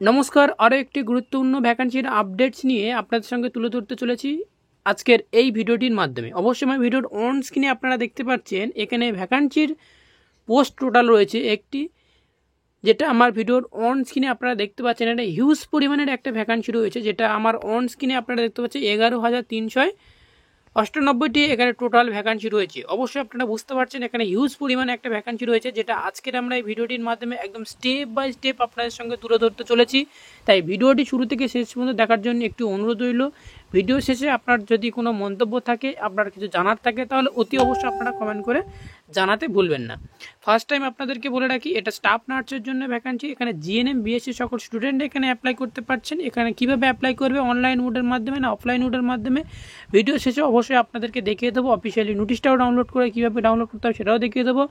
নমস্কার, আরও একটি গুরুত্বপূর্ণ ভ্যাকান্সির আপডেটস নিয়ে আপনাদের সঙ্গে তুলে ধরতে চলেছি আজকের এই ভিডিওটির মাধ্যমে। অবশ্যই আমার ভিডিওর অন স্ক্রিনে আপনারা দেখতে পাচ্ছেন এখানে ভ্যাকান্সির পোস্ট টোটাল রয়েছে একটি, যেটা আমার ভিডিওর অন স্ক্রিনে আপনারা দেখতে পাচ্ছেন। এটা হিউজ পরিমাণের একটা ভ্যাকান্সি রয়েছে, যেটা আমার অন স্ক্রিনে আপনারা দেখতে পাচ্ছেন 11,398টি এখানে টোটাল ভ্যাকান্সি রয়েছে। অবশ্যই আপনারা বুঝতে পারছেন এখানে হিউজ পরিমাণে একটা ভ্যাকান্সি রয়েছে, যেটা আজকের আমরা এই ভিডিওটির মাধ্যমে একদম স্টেপ বাই স্টেপ আপনাদের সঙ্গে তুলে ধরতে চলেছি। তাই ভিডিওটি শুরু থেকে শেষ পর্যন্ত দেখার জন্য একটু অনুরোধ রইল। ভিডিও শেষে আপনার যদি কোনো মন্তব্য থাকে, আপনার কিছু জানার থাকে, তাহলে অতি অবশ্যই আপনারা কমেন্ট করে জানাতে ভুলবেন না। ফার্স্ট টাইম আপনাদেরকে বলে রাখি, এটা স্টাফ নার্সের জন্য ভ্যাকান্সি। এখানে জিএনএম বিএসসি সকল স্টুডেন্ট এখানে অ্যাপ্লাই করতে পারছেন। এখানে কিভাবে অ্যাপ্লাই করবে, অনলাইন মোডের মাধ্যমে না অফলাইন মোডের মাধ্যমে, ভিডিও শেষে অবশ্যই আপনাদেরকে দেখিয়ে দেবো। অফিসিয়ালি নোটিশটাও ডাউনলোড করে কীভাবে ডাউনলোড করতে হবে সেটাও দেখিয়ে দেবো।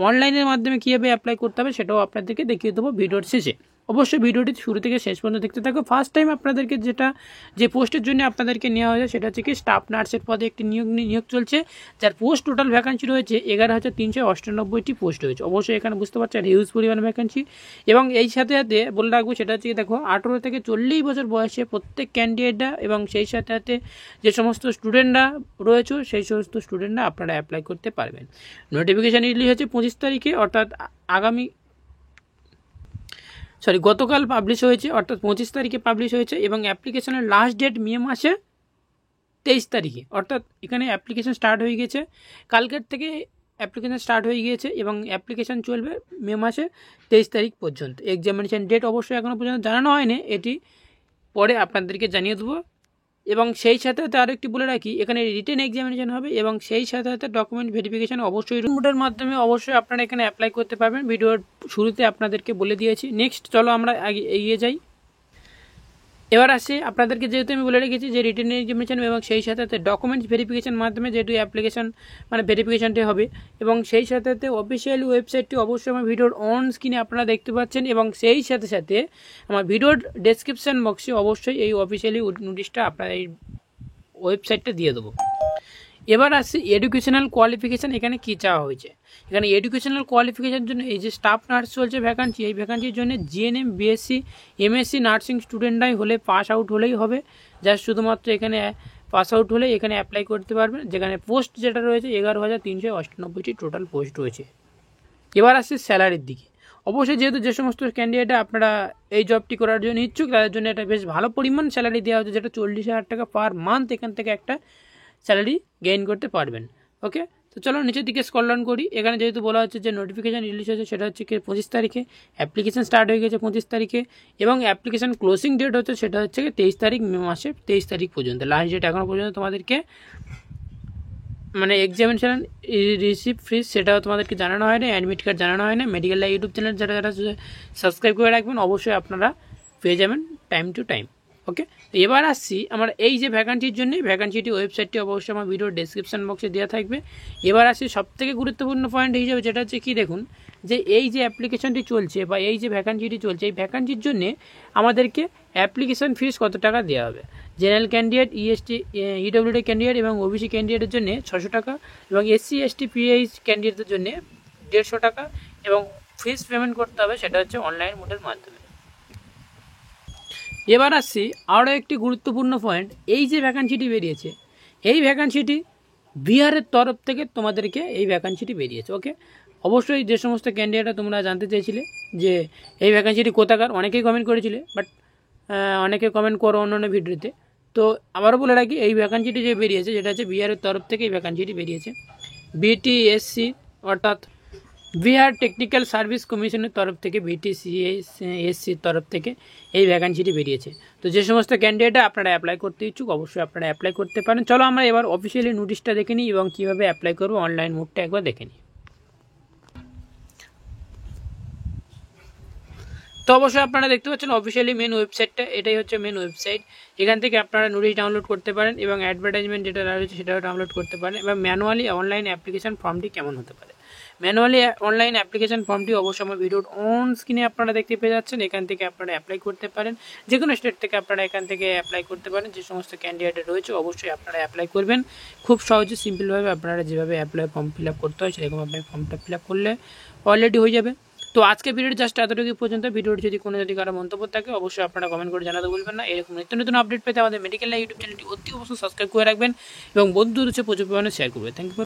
অনলাইনের মাধ্যমে কীভাবে অ্যাপ্লাই করতে হবে সেটাও আপনাদেরকে দেখিয়ে দেবো ভিডিওর শেষে। অবশ্যই ভিডিওটি শুরু থেকে শেষ পর্যন্ত দেখতে থাকো। ফার্স্ট টাইম আপনাদেরকে যে পোস্টের জন্য আপনাদেরকে নেওয়া হয়েছে সেটা হচ্ছে কি স্টাফ নার্সের পদে একটি নিয়োগ চলছে, যার পোস্ট টোটাল ভ্যাকান্সি রয়েছে 11,398টি পোস্ট রয়েছে। অবশ্যই এখানে বুঝতে পারছেন হিউজ পরিমাণ ভ্যাকান্সি। এবং এই সাথে সাথে বলে রাখবো সেটা হচ্ছে কি, দেখো 18 থেকে 40 বছর বয়সে প্রত্যেক ক্যান্ডিডেটরা এবং সেই সাথে সাথে যে সমস্ত স্টুডেন্টরা রয়েছে সেই সমস্ত স্টুডেন্টরা আপনারা অ্যাপ্লাই করতে পারবেন। নোটিফিকেশান রিলিজ হচ্ছে 25 তারিখে, অর্থাৎ গতকাল পাবলিশ হয়েছে, অর্থাৎ 25 তারিখে পাবলিশ হয়েছে। এবং অ্যাপ্লিকেশনের লাস্ট ডেট মে মাসে 23 তারিখে, অর্থাৎ এখানে অ্যাপ্লিকেশন স্টার্ট হয়ে গেছে। কালকের থেকে অ্যাপ্লিকেশন স্টার্ট হয়ে গিয়েছে এবং অ্যাপ্লিকেশন চলবে মে মাসে 23 তারিখ পর্যন্ত। এক্সামিনেশন ডেট অবশ্যই এখনও পর্যন্ত জানানো হয়নি, এটি পরে আপনাদেরকে জানিয়ে দেবো। এবং সেই সাথে সাথে আরও একটি বলে রাখি, এখানে রিটেন এক্সামিনেশন হবে এবং সেই সাথে সাথে ডকুমেন্ট ভেরিফিকেশান অবশ্যই মোডের মাধ্যমে অবশ্যই আপনারা এখানে অ্যাপ্লাই করতে পারবেন। ভিডিওর শুরুতে আপনাদেরকে বলে দিয়েছি। নেক্সট চলো আমরা এগিয়ে যাই। এবার আসে আপনাদেরকে, যেহেতু আমি বলে রেখেছি যে রিটেন এক্সামিনেশন এবং সেই সাথে সাথে ডকুমেন্টস ভেরিফিকেশান মাধ্যমে যেহেতু অ্যাপ্লিকেশন ভেরিফিকেশানটি হবে, এবং সেই সাথে সাথে অফিসিয়াল ওয়েবসাইটটি অবশ্যই আমার ভিডিওর অন স্ক্রিনে আপনারা দেখতে পাচ্ছেন। এবং সেই সাথে সাথে আমার ভিডিওর ডেসক্রিপশান বক্সে অবশ্যই এই অফিসিয়ালি নোটিশটা আপনারা এই ওয়েবসাইটটা দিয়ে দেবো। এবার আসছে এডুকেশনাল কোয়ালিফিকেশান। এখানে কী চাওয়া হয়েছে, এখানে এডুকেশনাল কোয়ালিফিকেশানের জন্য এই যে স্টাফ নার্স চলছে ভ্যাকান্সি, এই ভ্যাকান্সির জন্য জিএনএম বিএসসি এমএসসি নার্সিং স্টুডেন্টরাই হলে পাস আউট হলেই হবে। জাস্ট শুধুমাত্র এখানে পাস আউট হলে এখানে অ্যাপ্লাই করতে পারবেন। যেখানে পোস্ট যেটা রয়েছে 11,398টি টোটাল পোস্ট রয়েছে। এবার আসছে স্যালারির দিকে। অবশ্যই যেহেতু যে সমস্ত ক্যান্ডিডেট আপনারা এই জবটি করার জন্য ইচ্ছুক, তাদের জন্য এটা বেশ ভালো পরিমাণ স্যালারি দেওয়া হচ্ছে, যেটা 40,000 টাকা পার মান্থ এখান থেকে একটা স্যালারি গেইন করতে পারবেন। ওকে, তো চলো নিচের দিকে স্ক্রল ডাউন করি। এখানে যেহেতু বলা হচ্ছে যে নোটিফিকেশান রিলিজ হয়েছে সেটা হচ্ছে কি 25 তারিখে, অ্যাপ্লিকেশান স্টার্ট হয়ে গেছে 25 তারিখে, এবং অ্যাপ্লিকেশান ক্লোজিং ডেট হচ্ছে সেটা হচ্ছে কি 23 তারিখ, মে মাসে 23 তারিখ পর্যন্ত লাস্ট ডেট। এখনও পর্যন্ত তোমাদেরকে এক্সামিনেশন রিসিপ্ট ফিস সেটাও তোমাদেরকে জানানো হয় না, অ্যাডমিট কার্ড জানানো হয় না। মেডিকেল লাইভ ইউটিউব চ্যানেল যারা সাবস্ক্রাইব করে রাখবেন অবশ্যই আপনারা পেয়ে যাবেন টাইম টু টাইম। ওকে, তো এবার আসছি আমার এই যে ভ্যাকান্সির জন্য, ভ্যাকান্সিটি ওয়েবসাইটটি অবশ্যই আমার ভিডিওর ডেসক্রিপশন বক্সে দেওয়া থাকবে। এবার আসছি সবথেকে গুরুত্বপূর্ণ পয়েন্ট হিসেবে, যেটা হচ্ছে কি, দেখুন যে এই যে অ্যাপ্লিকেশনটি চলছে বা এই যে ভ্যাকান্সিটি চলছে, এই ভ্যাকান্সির জন্য আমাদেরকে অ্যাপ্লিকেশন ফিস কত টাকা দেওয়া হবে। জেনারেল ক্যান্ডিডেট, ইডব্লিউডি ক্যান্ডিডেট এবং ওবিসি ক্যান্ডিডেটের জন্য 600 টাকা, এবং এসসি এসটি পিএইচ ক্যান্ডিডেটদের জন্য 150 টাকা, এবং ফিস পেমেন্ট করতে হবে সেটা হচ্ছে অনলাইন মোডের মাধ্যমে। এবার আসছি আরও একটি গুরুত্বপূর্ণ পয়েন্ট, এই যে ভ্যাকান্সিটি বেরিয়েছে, এই ভ্যাকান্সিটি বিহারের তরফ থেকে তোমাদেরকে এই ভ্যাকান্সিটি বেরিয়েছে। ওকে, অবশ্যই যে সমস্ত ক্যান্ডিডেটরা তোমরা জানতে চেয়েছিলে যে এই ভ্যাকান্সিটি কোথাকার, অনেকেই কমেন্ট করেছিলে, বাট অনেকে কমেন্ট করো অন্যান্য ভিডিওতে। তো আবারও বলে রাখি, এই ভ্যাকান্সিটি যে বেরিয়েছে যেটা হচ্ছে বিহারের তরফ থেকে এই ভ্যাকান্সিটি বেরিয়েছে। বিটিএসসি অর্থাৎ বিহার টেকনিক্যাল সার্ভিস কমিশনের তরফ থেকে, বিটিসিএসসির তরফ থেকে এই ভ্যাকান্সিটি বেরিয়েছে। তো যে সমস্ত ক্যান্ডিডেট আপনারা অ্যাপ্লাই করতে ইচ্ছুক অবশ্যই আপনারা অ্যাপ্লাই করতে পারেন। চলো আমরা এবার অফিসিয়ালি নোটিশটা দেখে নিই এবং কীভাবে অ্যাপ্লাই করবো অনলাইন মোডটা একবার দেখে নিই। তো অবশ্যই আপনারা দেখতে পাচ্ছেন অফিসিয়ালি মেন ওয়েবসাইটটা, এটাই হচ্ছে মেন ওয়েবসাইট। এখান থেকে আপনারা নোটিশ ডাউনলোড করতে পারেন এবং অ্যাডভার্টাইজমেন্ট যেটা রয়েছে সেটাও ডাউনলোড করতে পারেন, এবং ম্যানুয়ালি অনলাইন অ্যাপ্লিকেশন ফর্মটি কেমন হতে পারে। ম্যানুয়ালি অনলাইন অ্যাপ্লিকেশন ফর্মটি অবশ্যই আমার ভিডিওর অন স্ক্রিনে আপনারা দেখতে পেয়ে যাচ্ছেন। এখান থেকে আপনারা অ্যাপ্লাই করতে পারেন, যে কোনো স্টেট থেকে আপনারা এখান থেকে অ্যাপ্লাই করতে পারেন। যে সমস্ত ক্যান্ডিডেট রয়েছে অবশ্যই আপনারা অ্যাপ্লাই করবেন খুব সহজে, সিম্পলভাবে। আপনারা যেভাবে অ্যাপ্লাই ফর্ম ফিল আপ করতে হয় সেরকম আপনি ফর্মটা ফিল আপ করলে অলরেডি হয়ে যাবে। তো তো আজকে ভিডিওটি জাস্ট এতটুকু পর্যন্ত। ভিডিওটি যদি কোনো কারো মন্তব্য থাকে অবশ্যই আপনারা কমেন্ট করে জানাতে ভুলবেন না। এরকম নিত্য নতুন আপডেট পেতে আমাদের মেডিকেল লাইভ ইউটিউব চ্যানেলটি অতি অবশ্যই সাবস্ক্রাইব করে রাখবেন এবং বন্ধুদের হচ্ছে প্রচুর পরিমাণে শেয়ার করবেন। Thank you.